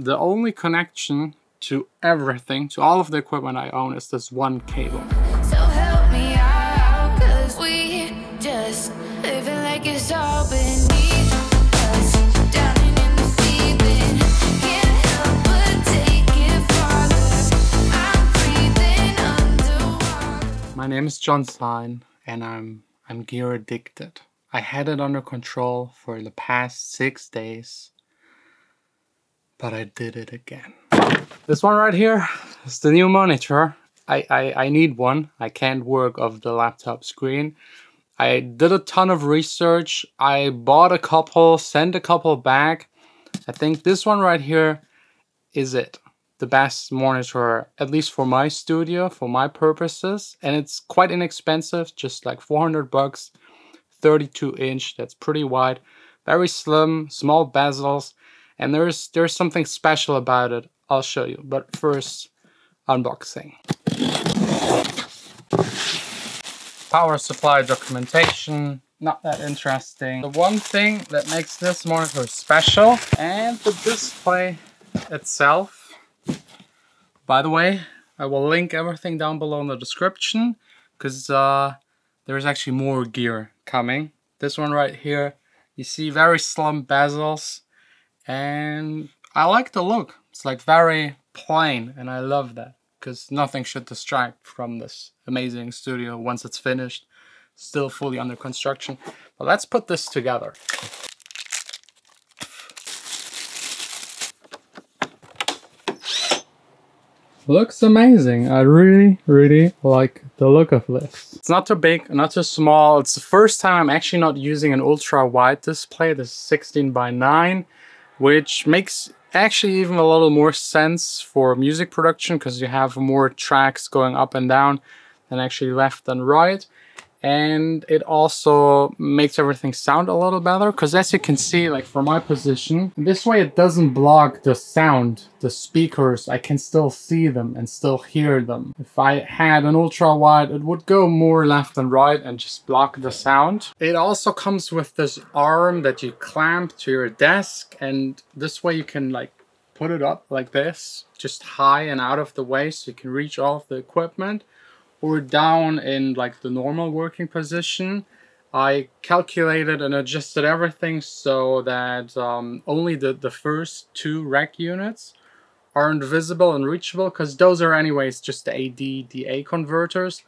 the only connection to everything, to all of the equipment I own, is this one cable. So help me out, 'cause we just living like it's all beneath us, drowning in the feeling. Can't help but take it farther. I'm breathing underwater. My name is Sine, and I'm gear addicted. I had it under control for the past 6 days, but I did it again. This one right here is the new monitor. I need one. I can't work off the laptop screen. I did a ton of research. I bought a couple, sent a couple back. I think this one right here is it. The best monitor, at least for my studio, for my purposes. And it's quite inexpensive, just like 400 bucks, 32 inch, that's pretty wide, very slim, small bezels. And there's something special about it. I'll show you, but first, unboxing. Power supply documentation, not that interesting. The one thing that makes this monitor special, and the display itself. By the way, I will link everything down below in the description, because there's actually more gear coming. This one right here, you see very slim bezels, and I like the look. It's like very plain, and I love that, because nothing should distract from this amazing studio once it's finished. Still fully under construction. But let's put this together. Looks amazing. I really like the look of this. It's not too big, not too small. It's the first time I'm actually not using an ultra wide display. This is 16:9, which makes actually even a little more sense for music production, because you have more tracks going up and down than actually left and right. And it also makes everything sound a little better, because as you can see, like from my position, this way it doesn't block the sound. The speakers, I can still see them and still hear them. If I had an ultra wide, it would go more left and right and just block the sound. It also comes with this arm that you clamp to your desk, and this way you can like put it up like this, just high and out of the way, so you can reach all of the equipment. Or down in like the normal working position. I calculated and adjusted everything so that only the first 2 rack units aren't visible and reachable, because those are anyways just the AD/DA converters.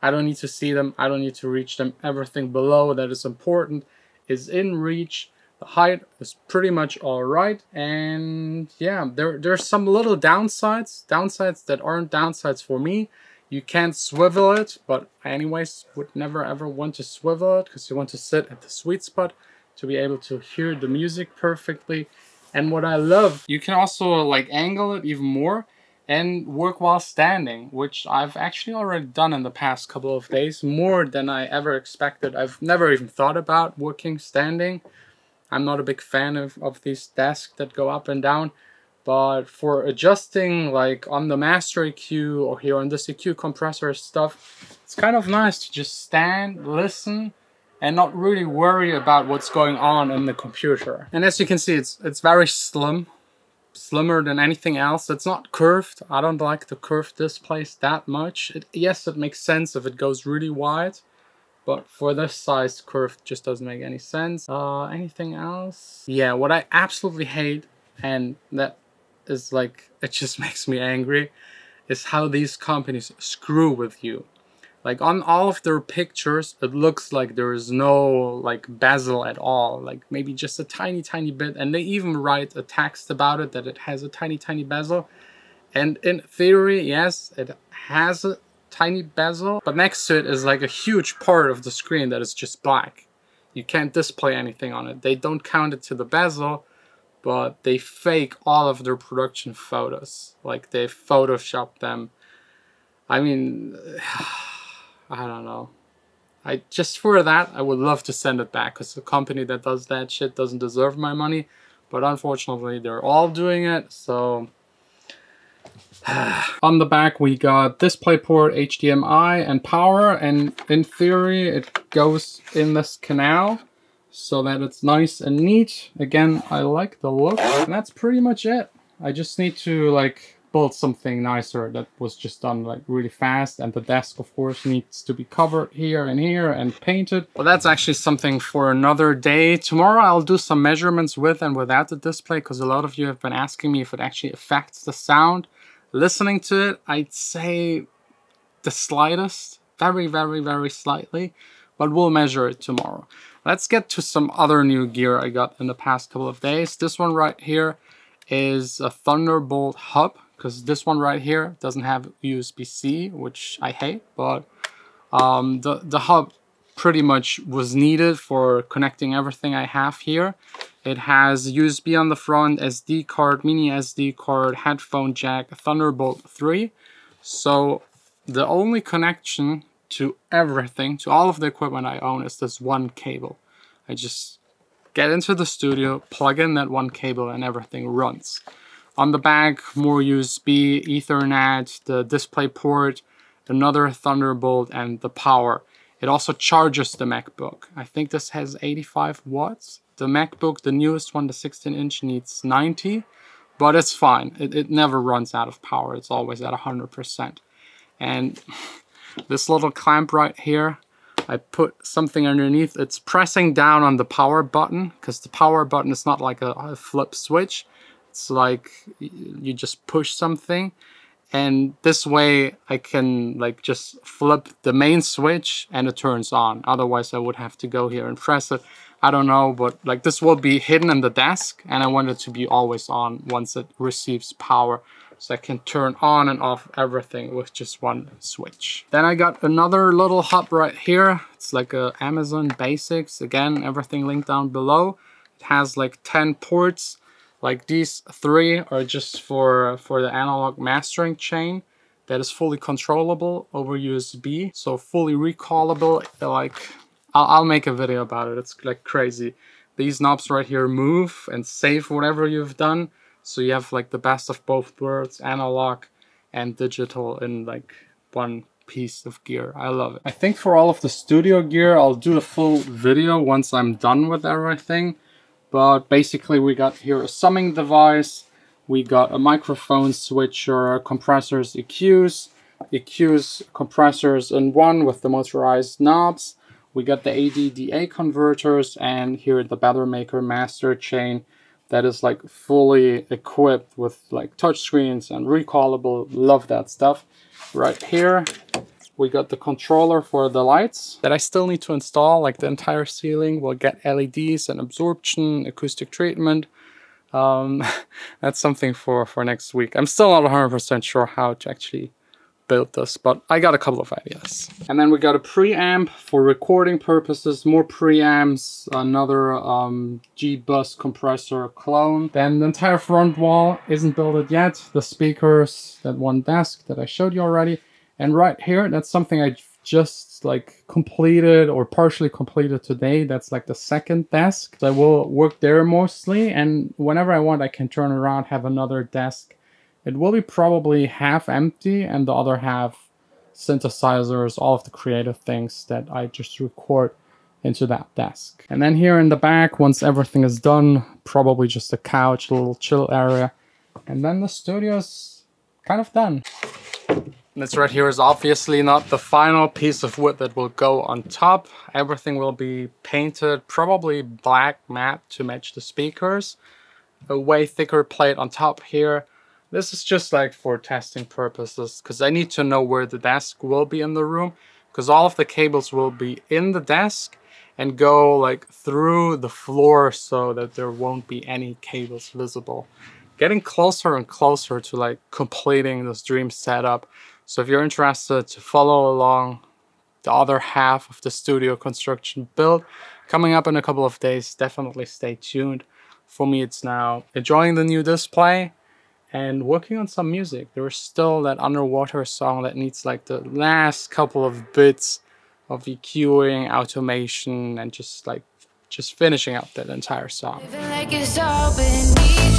I don't need to see them, I don't need to reach them. Everything below that is important is in reach. The height is pretty much all right, and yeah, there's some little downsides that aren't downsides for me. You can't swivel it, but I anyways would never ever want to swivel it, because you want to sit at the sweet spot to be able to hear the music perfectly. And what I love, you can also like angle it even more and work while standing, which I've actually already done in the past couple of days, more than I ever expected. I've never even thought about working standing. I'm not a big fan of these desks that go up and down. But for adjusting like on the master EQ or here on this EQ compressor stuff, it's kind of nice to just stand, listen, and not really worry about what's going on in the computer. And as you can see, it's very slim, slimmer than anything else. It's not curved. I don't like the curved displays that much. Yes, it makes sense if it goes really wide, but for this size, curved just doesn't make any sense. Anything else? Yeah, what I absolutely hate, and that is like, it just makes me angry, is how these companies screw with you. Like on all of their pictures, it looks like there is no like bezel at all, like maybe just a tiny bit, and they even write a text about it that it has a tiny bezel. And in theory, yes, it has a tiny bezel, but next to it is like a huge part of the screen that is just black. You can't display anything on it. They don't count it to the bezel, but they fake all of their production photos. Like they Photoshop them. I mean, I don't know. Just for that, I would love to send it back, because the company that does that shit doesn't deserve my money. But unfortunately, they're all doing it, so... On the back, we got DisplayPort, HDMI, and power, and in theory, it goes in this canal, so that it's nice and neat. Again, I like the look, and that's pretty much it. I just need to like build something nicer that was just done like really fast, and the desk of course needs to be covered here and painted. But that's actually something for another day. Tomorrow I'll do some measurements with and without the display, because a lot of you have been asking me if it actually affects the sound. Listening to it, I'd say the slightest, very, very, very slightly, but we'll measure it tomorrow. Let's get to some other new gear I got in the past couple of days. This one right here is a Thunderbolt hub, because this one right here doesn't have USB-C, which I hate, but the hub pretty much was needed for connecting everything I have here. It has USB on the front, SD card, mini SD card, headphone jack, Thunderbolt 3. So the only connection to everything, to all of the equipment I own, is this one cable. I just get into the studio, plug in that one cable, and everything runs. On the back, more USB, Ethernet, the display port, another Thunderbolt, and the power. It also charges the MacBook. I think this has 85 watts. The MacBook, the newest one, the 16-inch, needs 90, but it's fine. It never runs out of power. It's always at 100%. And this little clamp right here, I put something underneath. It's pressing down on the power button, because the power button is not like a flip switch. It's like you just push something, and this way I can like just flip the main switch and it turns on. Otherwise I would have to go here and press it. I don't know, but like this will be hidden in the desk, and I want it to be always on once it receives power, so I can turn on and off everything with just one switch. Then I got another little hub right here. It's like a Amazon Basics. Again, everything linked down below. It has like 10 ports. Like these 3 are just for the analog mastering chain that is fully controllable over USB. So fully recallable. Like I'll make a video about it. It's like crazy. These knobs right here move and save whatever you've done. So you have like the best of both worlds, analog and digital in like one piece of gear. I love it. I think for all of the studio gear, I'll do a full video once I'm done with everything. But basically we got here a summing device, we got a microphone switcher, compressors, EQs, compressors in one with the motorized knobs. We got the AD/DA converters, and here the Bettermaker master chain that is like fully equipped with like touchscreens and recallable. Love that stuff. Right here we got the controller for the lights that I still need to install. Like the entire ceiling will get LEDs and absorption, acoustic treatment. That's something for next week. I'm still not 100% sure how to actually build this, but I got a couple of ideas. And then we got a preamp for recording purposes, more preamps, another G-Bus compressor clone. Then the entire front wall isn't built yet. The speakers, that one desk that I showed you already. And right here, that's something I just like completed or partially completed today. That's like the second desk. So I will work there mostly, and whenever I want I can turn around, have another desk. It will be probably half empty and the other half synthesizers, all of the creative things that I just record into that desk. And then here in the back, once everything is done, probably just a couch, a little chill area. And then the studio's kind of done. This right here is obviously not the final piece of wood that will go on top. Everything will be painted, probably black matte to match the speakers. A way thicker plate on top here. This is just like for testing purposes, because I need to know where the desk will be in the room, because all of the cables will be in the desk and go like through the floor so that there won't be any cables visible. Getting closer and closer to like completing this dream setup. So if you're interested to follow along the other half of the studio construction build coming up in a couple of days, definitely stay tuned. For me, it's now enjoying the new display and working on some music. There's still that underwater song that needs like the last couple of bits of EQing, automation, and just finishing up that entire song. Living like it's all beneath